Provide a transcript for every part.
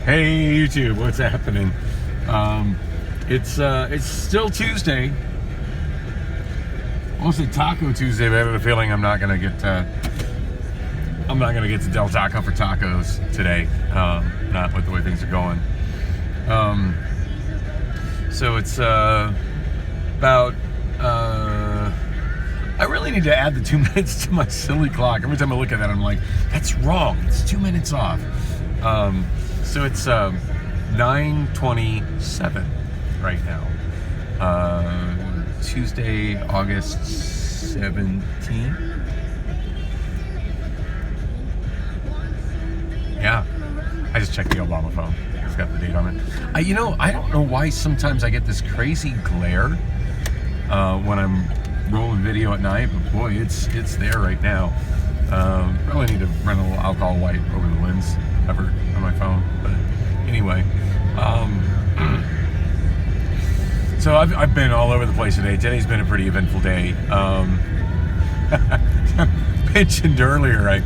Hey YouTube, what's happening? It's still Tuesday. I won't say Taco Tuesday, but I have a feeling I'm not gonna get to Del Taco for tacos today. Not with the way things are going. So it's about. I really need to add the 2 minutes to my silly clock. Every time I look at that, I'm like, that's wrong. It's 2 minutes off. So it's 9:27 right now. Tuesday, August 17th. Yeah, I just checked the Obama phone. It's got the date on it. I don't know why sometimes I get this crazy glare when I'm rolling video at night, but boy, it's there right now. Probably need to run a little alcohol wipe over the lens cover on my phone, but anyway. So I've been all over the place today. Today's been a pretty eventful day. I mentioned earlier,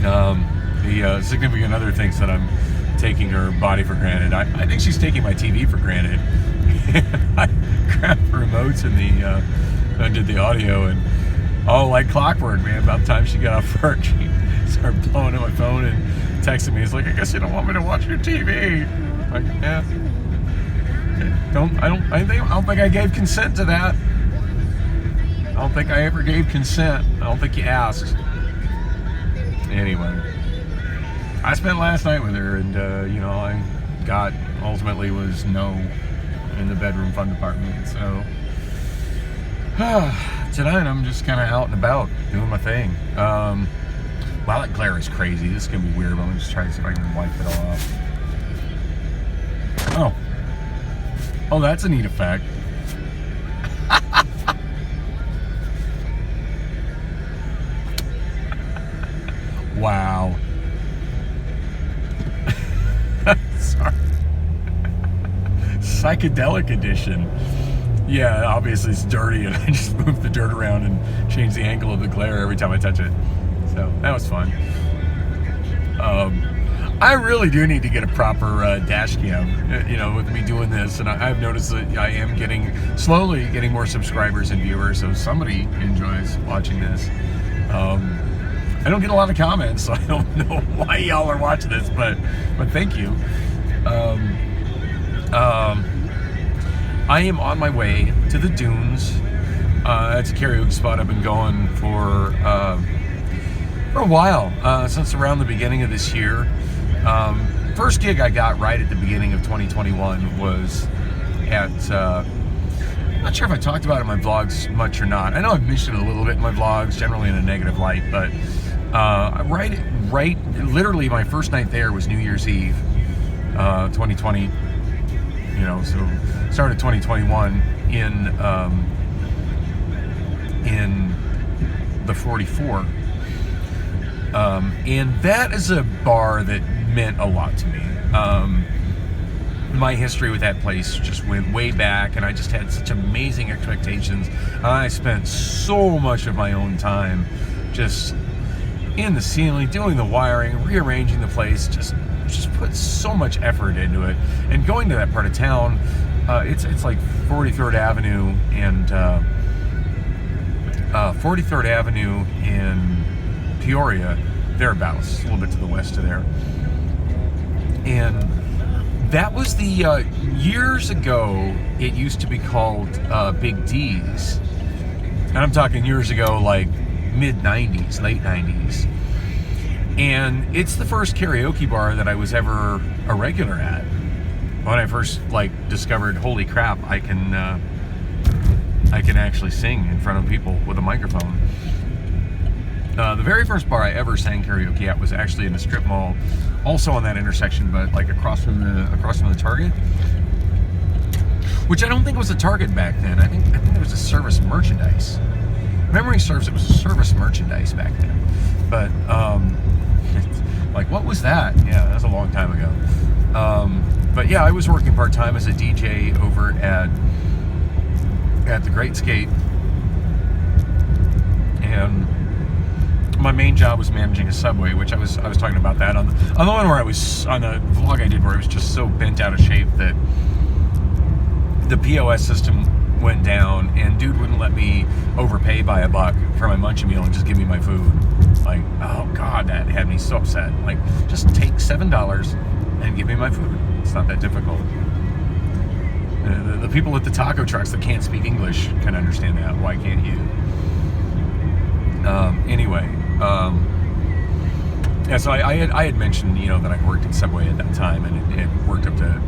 the significant other thinks that I'm taking her body for granted. I think she's taking my TV for granted. I grabbed the remotes and did the audio, and like clockwork, man. About the time she got off work, she started blowing up my phone and texting me. It's like, I guess you don't want me to watch your TV. Like, yeah. I don't think I gave consent to that. I don't think I ever gave consent. I don't think you asked. Anyway, I spent last night with her, and I got ultimately was no in the bedroom fun department. So tonight I'm just kind of out and about doing my thing. Wow, that glare is crazy. This is gonna be weird, but I'm just trying to see if I can wipe it all off. Oh, that's a neat effect. Wow. Sorry. Psychedelic edition. Yeah, obviously it's dirty, and I just move the dirt around and change the angle of the glare every time I touch it. So that was fun. I really do need to get a proper dash cam, with me doing this, and I've noticed that I am slowly getting more subscribers and viewers, so somebody enjoys watching this. I don't get a lot of comments, so I don't know why y'all are watching this, but thank you. I am on my way to the Dunes. It's a karaoke spot I've been going for a while, since around the beginning of this year. First gig I got right at the beginning of 2021 was at, I'm not sure if I talked about it in my vlogs much or not. I know I've mentioned it a little bit in my vlogs, generally in a negative light, but literally my first night there was New Year's Eve, 2020, so started 2021 in the 44. And that is a bar that meant a lot to me. My history with that place just went way back, and I just had such amazing expectations. I spent so much of my own time just in the ceiling, doing the wiring, rearranging the place, just put so much effort into it. And going to that part of town, it's like 43rd Avenue and 43rd Avenue in Peoria, thereabouts, a little bit to the west of there. And that was the years ago. It used to be called Big D's, and I'm talking years ago, like mid '90s, late '90s. And it's the first karaoke bar that I was ever a regular at. When I first discovered, holy crap, I can actually sing in front of people with a microphone. The very first bar I ever sang karaoke at was actually in a strip mall, also on that intersection, but across from the Target, which I don't think was a Target back then. I think it was a Service Merchandise. Memory serves it was a Service Merchandise back then. But what was that? Yeah, that was a long time ago. But yeah, I was working part-time as a DJ over at the Great Skate, and my main job was managing a Subway, which I was talking about that on the one where I was on the vlog I did, where I was just so bent out of shape that the POS system went down, and dude wouldn't let me overpay by $1 for my Munchie meal and just give me my food. Like, oh God, that had me so upset. Like, just take $7 and give me my food. It's not that difficult. The people at the taco trucks that can't speak English can understand that. Why can't you? Yeah, so I had mentioned, that I worked at Subway at that time, and had worked up to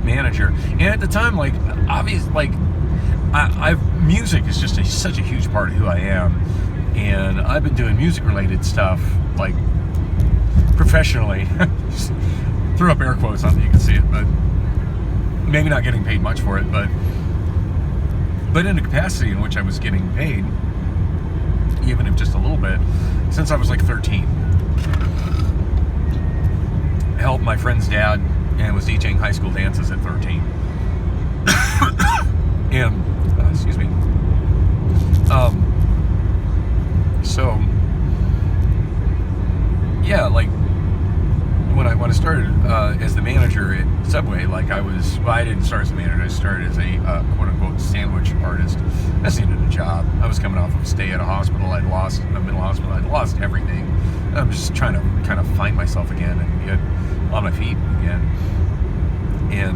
manager. And at the time, like, obviously, like, music is just such a huge part of who I am, and I've been doing music-related stuff, like, professionally. Threw up air quotes, I don't think you can see it, but maybe not getting paid much for it, but in a capacity in which I was getting paid, even if just a little bit, since I was like 13. I helped my friend's dad and was DJing high school dances at 13. And, excuse me. So, yeah, like, when I started as the manager at Subway, like I didn't start as a manager, I started as a quote-unquote sandwich artist. I just needed a job. I was coming off of a stay at a hospital. I'd lost a mental hospital. I'd lost everything. And I'm just trying to kind of find myself again and get on my feet again. And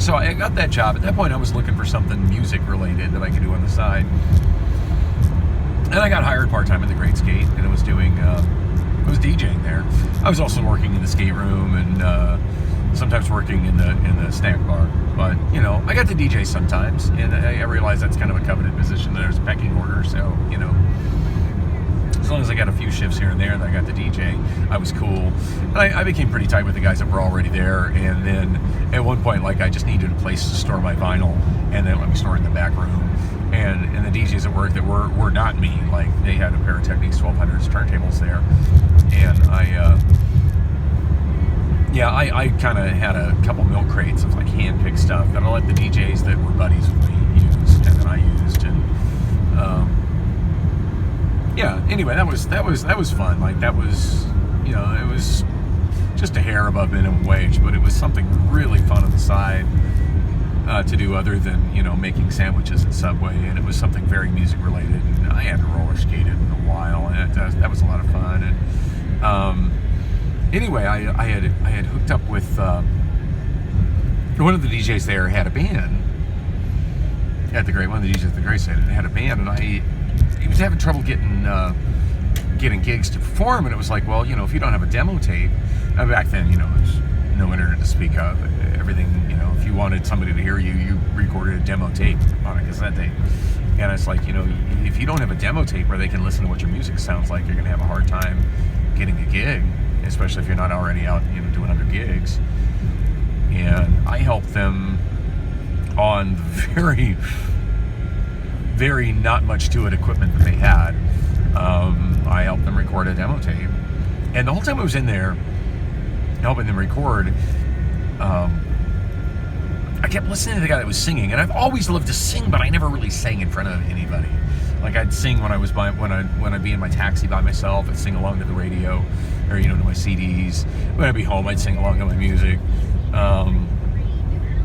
so I got that job. At that point, I was looking for something music-related that I could do on the side. And I got hired part-time at the Great Skate, and I was doing... I was DJing there. I was also working in the skate room and sometimes working in the snack bar. But, I got to DJ sometimes, and I realized that's kind of a coveted position. There's a pecking order, so, as long as I got a few shifts here and there that I got to DJ, I was cool. And I became pretty tight with the guys that were already there, and then at one point, like, I just needed a place to store my vinyl, and they let me store it in the back room. And the DJs at work that were not me, like, they had a pair of Technics 1200s turntables there. And I kind of had a couple milk crates of like hand-picked stuff that I let the DJs that were buddies with me use, and then I used. And anyway, that was fun. Like, that was, it was just a hair above minimum wage, but it was something really fun on the side to do other than making sandwiches at Subway, and it was something very music related. And I hadn't roller skated in a while, and that was a lot of fun. And anyway, I had hooked up with one of the DJs there had a band at the Great. One of the DJs at the Great said had a band, and he was having trouble getting gigs to perform. And it was like, well, if you don't have a demo tape, back then, there's no internet to speak of. Everything, if you wanted somebody to hear you, you recorded a demo tape on a cassette tape. And it's like, if you don't have a demo tape where they can listen to what your music sounds like, you're going to have a hard time getting a gig, especially if you're not already out, doing other gigs. And I helped them on very, very not much to it equipment that they had. I helped them record a demo tape. And the whole time I was in there helping them record, I kept listening to the guy that was singing, and I've always loved to sing, but I never really sang in front of anybody. Like, I'd sing when I'd be in my taxi by myself. I'd sing along to the radio, or to my CDs. When I'd be home, I'd sing along to my music.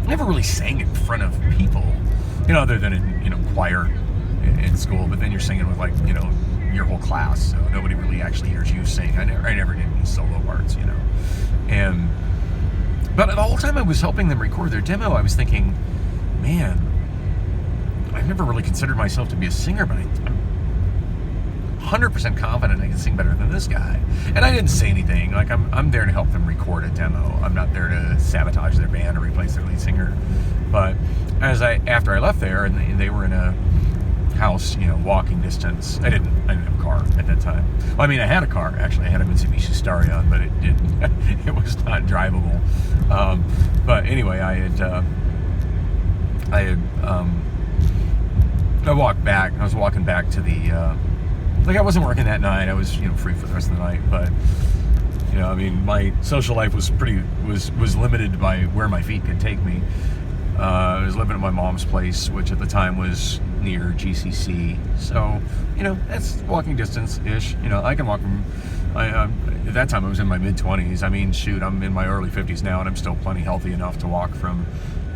Never really sang in front of people, other than in choir in school. But then you're singing with your whole class, so nobody really actually hears you sing. I never did any solo parts, But the whole time I was helping them record their demo, I was thinking, man, I've never really considered myself to be a singer, but I'm 100% confident I can sing better than this guy. And I didn't say anything. Like, I'm there to help them record a demo. I'm not there to sabotage their band or replace their lead singer. But after I left there, and they were in a house, walking distance. I didn't have a car at that time. Well, I mean, I had a car, actually. I had a Mitsubishi Starion, but it was not drivable. But anyway, I walked back. I was walking back to the, I wasn't working that night. I was, free for the rest of the night. But, my social life was limited by where my feet could take me. I was living at my mom's place, which at the time was near GCC. So, that's walking distance-ish. I can walk from... at that time, I was in my mid-20s. I mean, shoot, I'm in my early 50s now, and I'm still plenty healthy enough to walk from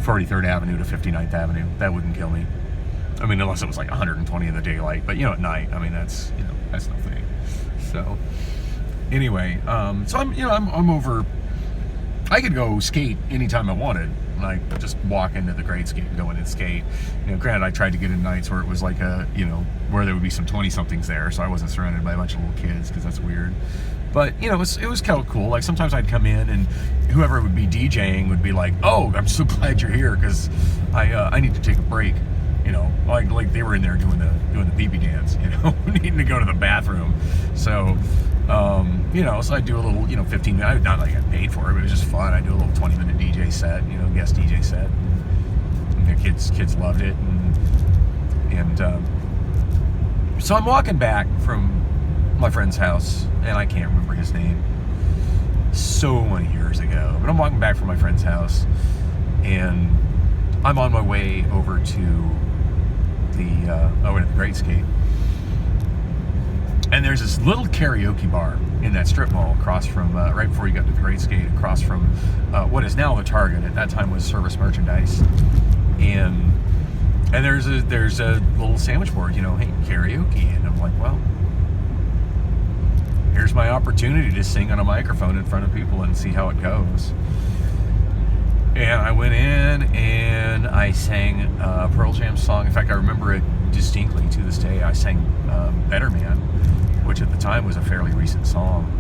43rd Avenue to 59th Avenue. That wouldn't kill me. I mean, unless it was like 120 in the daylight. But, at night, I mean, that's no thing. So, anyway, so I'm over... I could go skate anytime I wanted. Like, just walk into the grade skate and go in and skate. Granted, I tried to get in nights where it was like where there would be some 20-somethings there, so I wasn't surrounded by a bunch of little kids, because that's weird. But, it was kind of cool. Like, sometimes I'd come in and whoever would be DJing would be like, oh, I'm so glad you're here, because I need to take a break. Like they were in there doing the BB dance, needing to go to the bathroom. So, so I do a little, 15 minutes, not like I got paid for it, but it was just fun. I do a little 20-minute DJ set, guest DJ set. And the kids loved it. And so I'm walking back from my friend's house, and I can't remember his name, so many years ago, but I'm walking back from my friend's house, and I'm on my way over to the Great Skate. And there's this little karaoke bar in that strip mall across from, right before you got to the Great Skate, across from what is now the Target. At that time was Service Merchandise. And there's a little sandwich board, hey, karaoke. And I'm like, well, here's my opportunity to sing on a microphone in front of people and see how it goes. And I went in and I sang a Pearl Jam song. In fact, I remember it distinctly to this day. I sang Better Man, which at the time was a fairly recent song.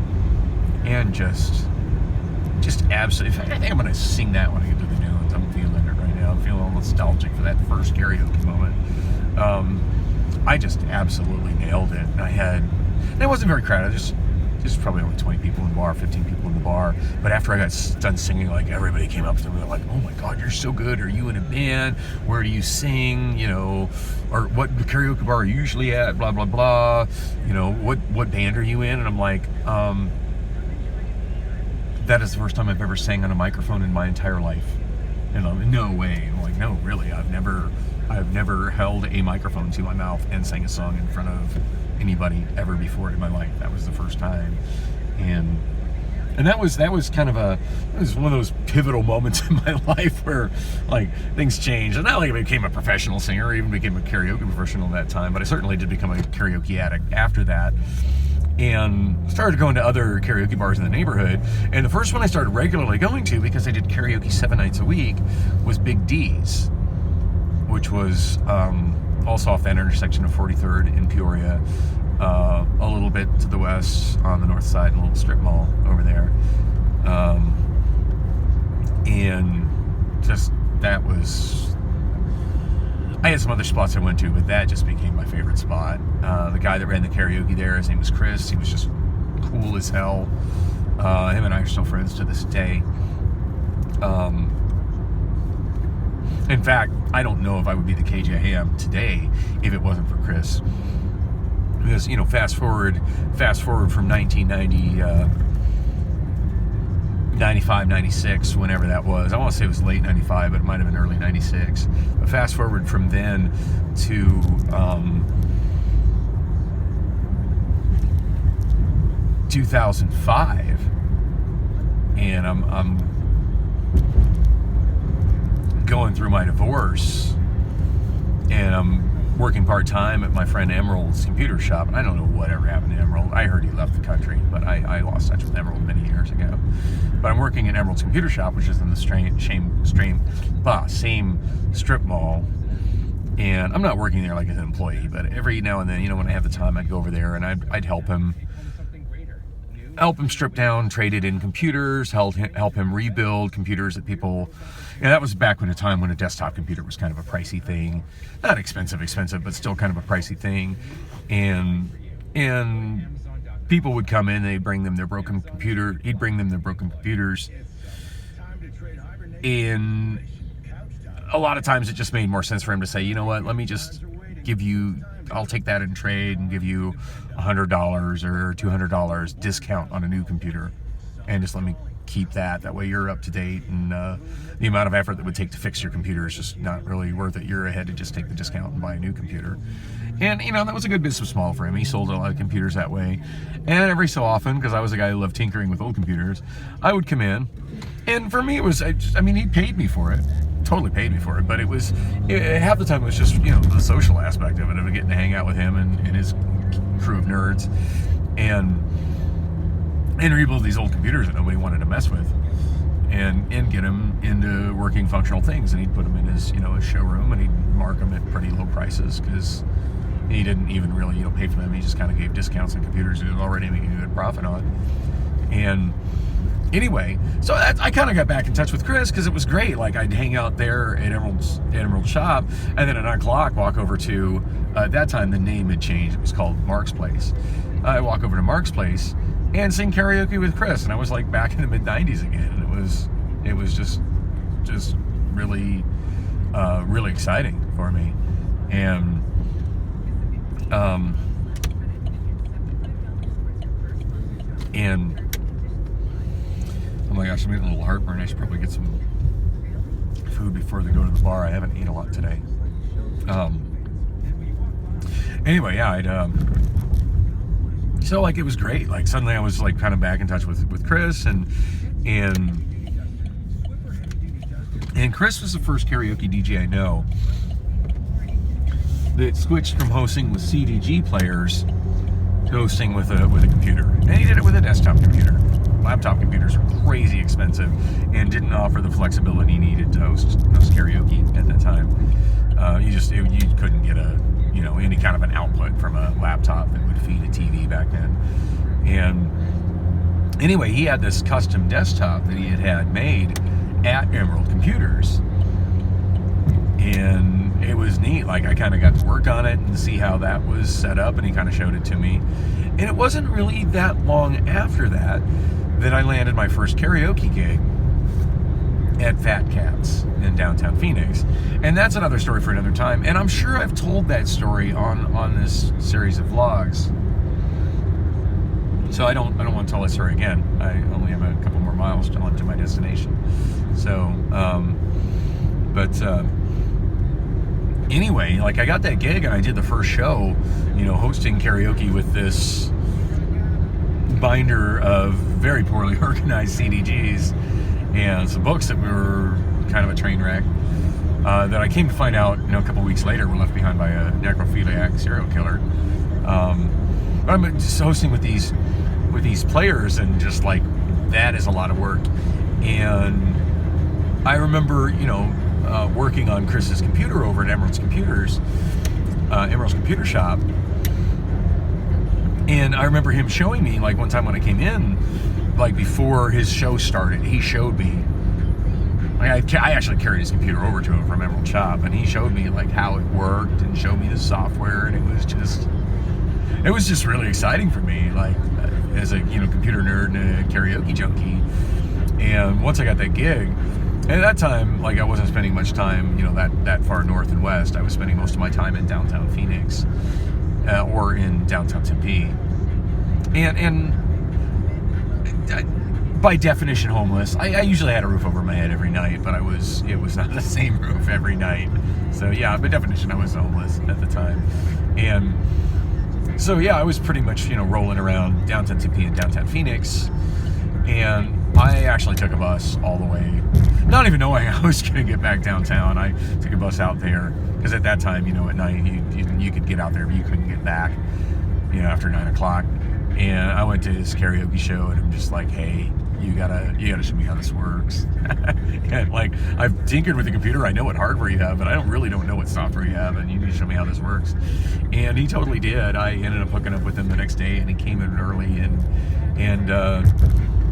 And just absolutely... In fact, I think I'm going to sing that when I get to the new ones. I'm feeling it right now. I'm feeling all nostalgic for that first karaoke moment. I just absolutely nailed it. And it wasn't very crowded. There's probably only 20 people in the bar, 15 people in the bar. But after I got done singing, like, everybody came up to me like, oh my God, you're so good. Are you in a band? Where do you sing? Or what karaoke bar are you usually at? Blah, blah, blah. What band are you in? And I'm like, that is the first time I've ever sang on a microphone in my entire life. And I'm, no way. I'm like, no, really. I've never held a microphone to my mouth and sang a song in front of anybody ever before in my life. That was the first time. And that was kind of it was one of those pivotal moments in my life where, like, things changed. And not like I became a professional singer or even became a karaoke professional at that time, but I certainly did become a karaoke addict after that. And started going to other karaoke bars in the neighborhood. And the first one I started regularly going to, because I did karaoke 7 nights a week, was Big D's, which was also off that intersection of 43rd in Peoria, a little bit to the west on the north side, in a little strip mall over there. And just, that was... I had some other spots I went to, but that just became my favorite spot. The guy that ran the karaoke there, his name was Chris. He was just cool as hell. Him and I are still friends to this day. In fact, I don't know if I would be the KJ I am today if it wasn't for Chris. Because, fast forward from 1990, 95, 96, whenever that was. I want to say it was late 95, but it might have been early 96. But fast forward from then to 2005, and I'm going through my divorce, and I'm working part-time at my friend Emerald's computer shop. And I don't know whatever happened to Emerald. I heard he left the country, but I lost touch with Emerald many years ago. But I'm working at Emerald's computer shop, which is in the same strip mall. And I'm not working there like as an employee, but every now and then, when I have the time, I'd go over there and I'd help him strip down, trade it in computers, help him rebuild computers that people... that was back when a time when a desktop computer was kind of a pricey thing. Not expensive, but still kind of a pricey thing. And people would come in, they'd bring them their broken computer, he'd bring them their broken computers. And a lot of times it just made more sense for him to say, you know what, let me just give you... I'll take that in trade and give you $100 or $200 discount on a new computer, and just let me keep that. That way you're up to date, and the amount of effort that would take to fix your computer is just not really worth it. You're ahead to just take the discount and buy a new computer. And, that was a good business model for him. He sold a lot of computers that way. And every so often, because I was a guy who loved tinkering with old computers, I would come in. And for me, it was, he paid me for it. Totally paid me for it. But half the time it was just, the social aspect of it, of getting to hang out with him and his crew of nerds. And rebuild these old computers that nobody wanted to mess with. And get him into working functional things. And he'd put them in his, his showroom, and he'd mark them at pretty low prices, because he didn't even really, pay for them. He just kind of gave discounts on computers he was already making a good profit on. And anyway, so I kind of got back in touch with Chris, because it was great. Like, I'd hang out there at Emerald Shop, and then at 9 o'clock walk over to, at that time the name had changed. It was called Mark's Place. I walk over to Mark's Place and sing karaoke with Chris, and I was like back in the mid-90s again, and it was just really really exciting for me. And oh my gosh, I'm getting a little heartburn. I should probably get some food before they go to the bar. I haven't eaten a lot today. Anyway, yeah, so like, it was great. Like, suddenly I was like kind of back in touch with Chris, and Chris was the first karaoke DJ I know that switched from hosting with CDG players to hosting with a computer. And he did it with a desktop computer. Laptop computers were crazy expensive and didn't offer the flexibility needed to host karaoke at that time. You couldn't get any kind of an output from a laptop that would feed a TV back then. And anyway, he had this custom desktop that he had made at Emerald Computers, and it was neat. Like, I kind of got to work on it and see how that was set up, and he kind of showed it to me. And it wasn't really that long after that I landed my first karaoke gig at Fat Cats in downtown Phoenix. And that's another story for another time. And I'm sure I've told that story on this series of vlogs. So I don't want to tell that story again. I only have a couple more miles to my destination. So, anyway, like, I got that gig, and I did the first show, hosting karaoke with this binder of very poorly organized CDGs and some books that were kind of a train wreck, that I came to find out, a couple weeks later, were left behind by a necrophiliac serial killer. I'm just hosting with these players, and just like, that is a lot of work. And I remember, working on Chris's computer over at Emerald's Computer Shop. And I remember him showing me, like, one time when I came in, like, before his show started, he showed me, like, I actually carried his computer over to him from Emerald Shop, and he showed me, like, how it worked, and showed me the software, and it was just really exciting for me, like, as a, computer nerd and a karaoke junkie. And once I got that gig, and at that time, like, I wasn't spending much time, that far north and west. I was spending most of my time in downtown Phoenix, or in downtown Tempe. And by definition, homeless. I usually had a roof over my head every night, but it was not the same roof every night. So yeah, by definition, I was homeless at the time. And so yeah, I was pretty much, rolling around downtown Tempe and downtown Phoenix. And I actually took a bus all the way, not even knowing I was going to get back downtown. I took a bus out there, because at that time, at night, you could get out there, but you couldn't get back, after 9 o'clock. And I went to his karaoke show, and I'm just like, hey, you gotta show me how this works. And like, I've tinkered with the computer. I know what hardware you have, but I don't know what software you have, and you need to show me how this works. And he totally did. I ended up hooking up with him the next day, and he came in early and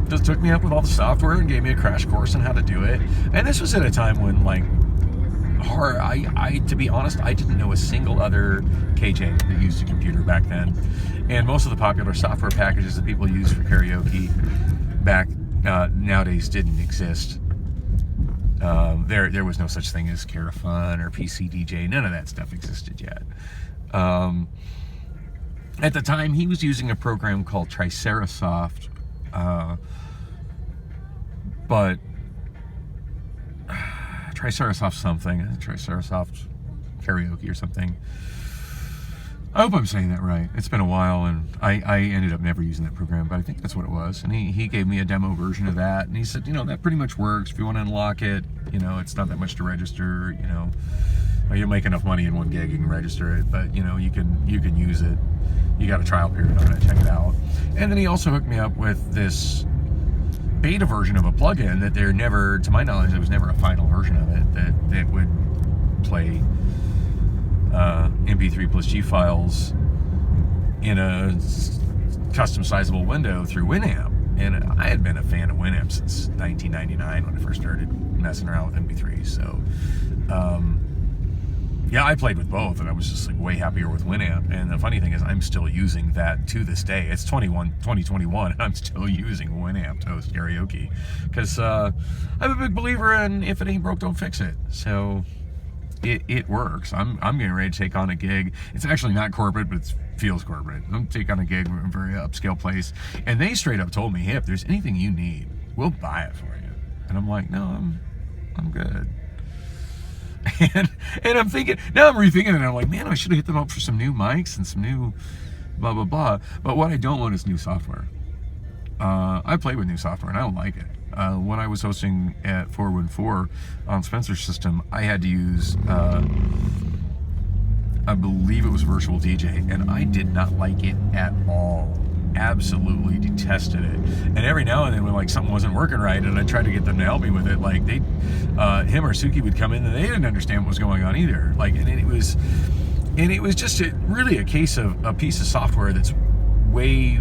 just took me up with all the software and gave me a crash course on how to do it. And this was at a time when, like, to be honest, I didn't know a single other KJ that used a computer back then. And most of the popular software packages that people use for karaoke back nowadays didn't exist. There was no such thing as Carafun or PC DJ. None of that stuff existed yet. At the time, he was using a program called Tricerasoft, But Triceratops something, Triceratops karaoke or something. I hope I'm saying that right. It's been a while, and I ended up never using that program, but I think that's what it was. And he gave me a demo version of that, and he said, that pretty much works. If you want to unlock it, it's not that much to register. You'll make enough money in one gig, you can register it, but you can use it. You got a trial period on it, check it out. And then he also hooked me up with this beta version of a plugin that there never, to my knowledge, there was never a final version of it that would play MP3 plus G files in a custom sizable window through Winamp. And I had been a fan of Winamp since 1999 when I first started messing around with MP3. So, yeah, I played with both, and I was just like way happier with Winamp. And the funny thing is, I'm still using that to this day. It's 2021, and I'm still using Winamp to host karaoke because I'm a big believer in if it ain't broke, don't fix it. So it works. I'm getting ready to take on a gig. It's actually not corporate, but it feels corporate. I'm take on a gig in a very upscale place, and they straight up told me, hey, if there's anything you need, we'll buy it for you. And I'm like, no, I'm good. And I'm thinking, now I'm rethinking it, and I'm like, man, I should have hit them up for some new mics and some new blah, blah, blah. But what I don't want is new software. I play with new software, and I don't like it. When I was hosting at 414 on Spencer's system, I had to use, I believe it was Virtual DJ, and I did not like it at all. Absolutely detested it. And every now and then when something wasn't working right and I tried to get them to help me with it, him or Suki would come in and they didn't understand what was going on either. And it was just really a case of a piece of software that's way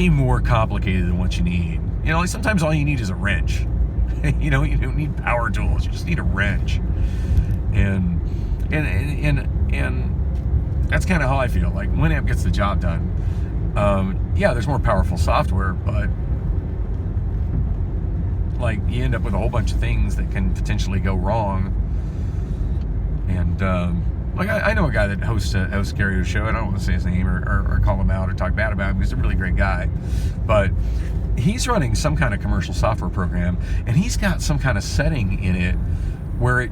more complicated than what you need. Sometimes all you need is a wrench. You don't need power tools. You just need a wrench. And that's kind of how I feel. Winamp gets the job done. Yeah, there's more powerful software, but you end up with a whole bunch of things that can potentially go wrong. And I know a guy that hosts a karaoke show. I don't want to say his name or call him out or talk bad about him. He's a really great guy, but he's running some kind of commercial software program, and he's got some kind of setting in it where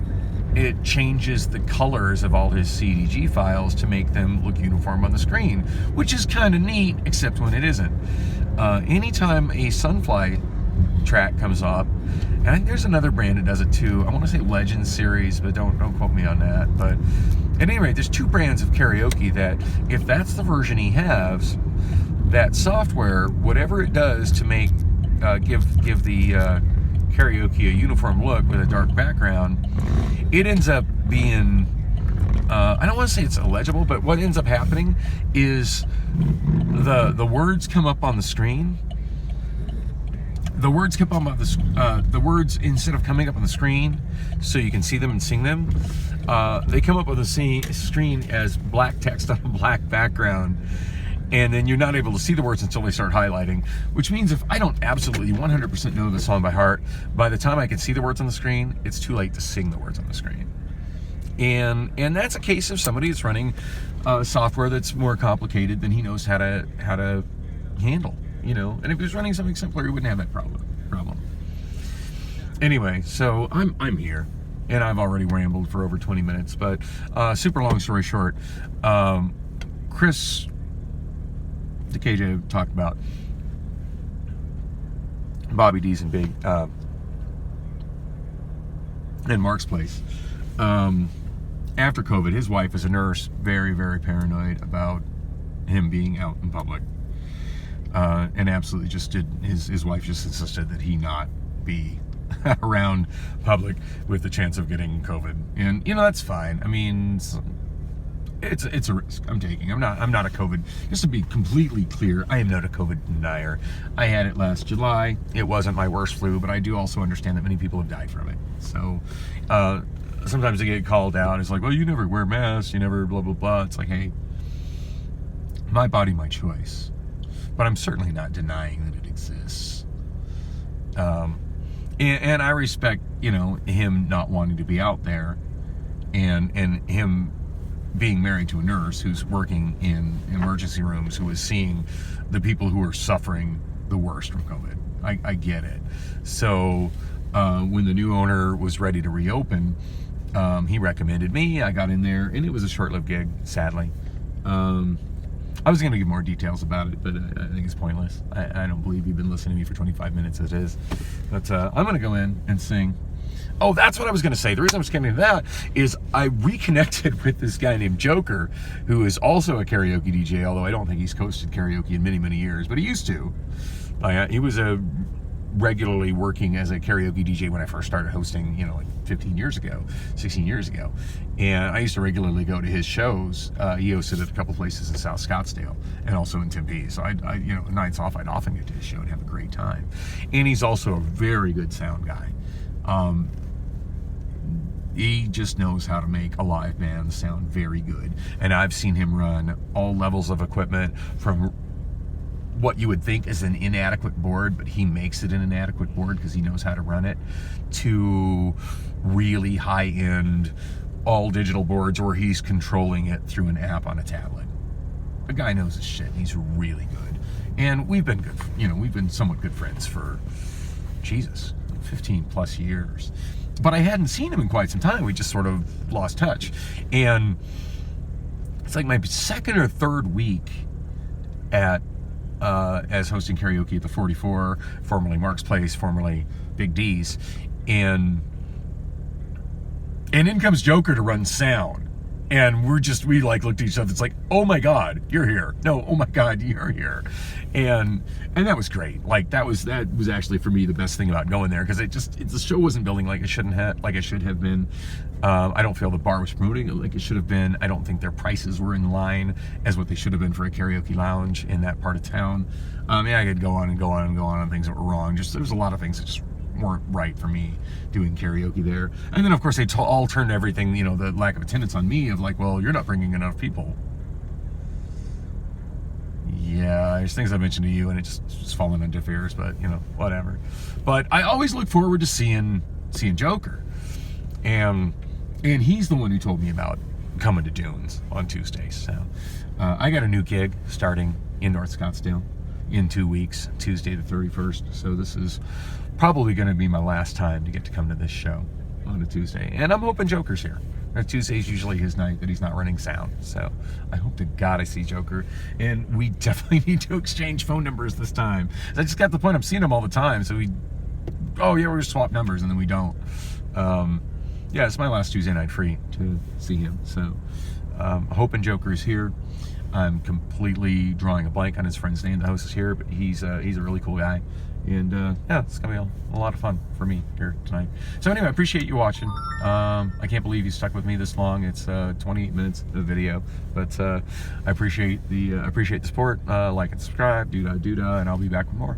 it changes the colors of all his CDG files to make them look uniform on the screen, which is kind of neat, except when it isn't. Anytime a Sunfly track comes up, and I think there's another brand that does it too. I want to say Legends series, but don't quote me on that. But at any rate, there's two brands of karaoke that, if that's the version he has, that software, whatever it does to make give the karaoke a uniform look with a dark background, it ends up being, I don't want to say it's illegible, but what ends up happening is the words come up on the screen. The words come up on the words, instead of coming up on the screen so you can see them and sing them, they come up on the screen as black text on a black background. And then you're not able to see the words until they start highlighting, which means if I don't absolutely 100% know the song by heart, by the time I can see the words on the screen, it's too late to sing the words on the screen. And that's a case of somebody that's running software that's more complicated than he knows how to handle, And if he was running something simpler, he wouldn't have that problem. Anyway, so I'm here, and I've already rambled for over 20 minutes, but super long story short, Chris, the KJ talked about Bobby D's and Big and Mark's place. After COVID, his wife is a nurse, very, very paranoid about him being out in public, and absolutely just did his wife just insisted that he not be around public with the chance of getting COVID, and that's fine. I mean, it's a risk I'm taking. I'm not a COVID, just to be completely clear, I am not a COVID denier. I had it last July. It wasn't my worst flu, but I do also understand that many people have died from it. So sometimes they get called out. It's like, well, you never wear masks, you never blah, blah, blah. It's like, hey, my body, my choice. But I'm certainly not denying that it exists. And I respect, him not wanting to be out there, and him being married to a nurse who's working in emergency rooms, who is seeing the people who are suffering the worst from COVID. I get it. So when the new owner was ready to reopen, he recommended me. I got in there, and it was a short-lived gig, sadly. I was going to give more details about it, but I think it's pointless. I don't believe you've been listening to me for 25 minutes as it is. But I'm going to go in and sing. Oh, that's what I was going to say. The reason I was getting into that is I reconnected with this guy named Joker, who is also a karaoke DJ, although I don't think he's hosted karaoke in many, many years, but he used to. He was regularly working as a karaoke DJ when I first started hosting, like 15 years ago, 16 years ago. And I used to regularly go to his shows. He hosted at a couple places in South Scottsdale and also in Tempe. So nights off, I'd often get to his show and have a great time. And he's also a very good sound guy. He just knows how to make a live band sound very good. And I've seen him run all levels of equipment, from what you would think is an inadequate board, but he makes it an inadequate board because he knows how to run it, to really high-end all digital boards where he's controlling it through an app on a tablet. The guy knows his shit, and he's really good. And we've been good, we've been somewhat good friends for, 15 plus years. But I hadn't seen him in quite some time. We just sort of lost touch. And it's like my second or third week as hosting karaoke at the 44, formerly Mark's Place, formerly Big D's, and in comes Joker to run sound, and we like looked at each other. It's like, oh my God, you're here. No, oh my God, you're here, and that was great. Like that was actually for me the best thing about going there, because the show wasn't building like it should have been. I don't feel the bar was promoting it like it should have been. I don't think their prices were in line as what they should have been for a karaoke lounge in that part of town. I could go on and go on and go on things that were wrong. There was a lot of things that just weren't right for me doing karaoke there. And then of course they all turned everything, the lack of attendance on me, of like, well, you're not bringing enough people. Yeah, there's things I mentioned to you and it just fallen on deaf ears, but whatever. But I always look forward to seeing Joker. And he's the one who told me about coming to Dunes on Tuesdays. So I got a new gig starting in North Scottsdale in 2 weeks, Tuesday the 31st. So this is probably going to be my last time to get to come to this show on a Tuesday. And I'm hoping Joker's here. Tuesday's usually his night that he's not running sound. So I hope to God I see Joker. And we definitely need to exchange phone numbers this time. I just got the point, I'm seeing him all the time. So we're going to swap numbers, and then we don't. Yeah, it's my last Tuesday night free to see him. So hoping Joker's here. I'm completely drawing a blank on his friend's name. The host is here, but he's a really cool guy. And it's going to be a lot of fun for me here tonight. So anyway, I appreciate you watching. I can't believe you stuck with me this long. It's 28 minutes of video, but I appreciate the support. Like and subscribe, doo-dah, and I'll be back with more.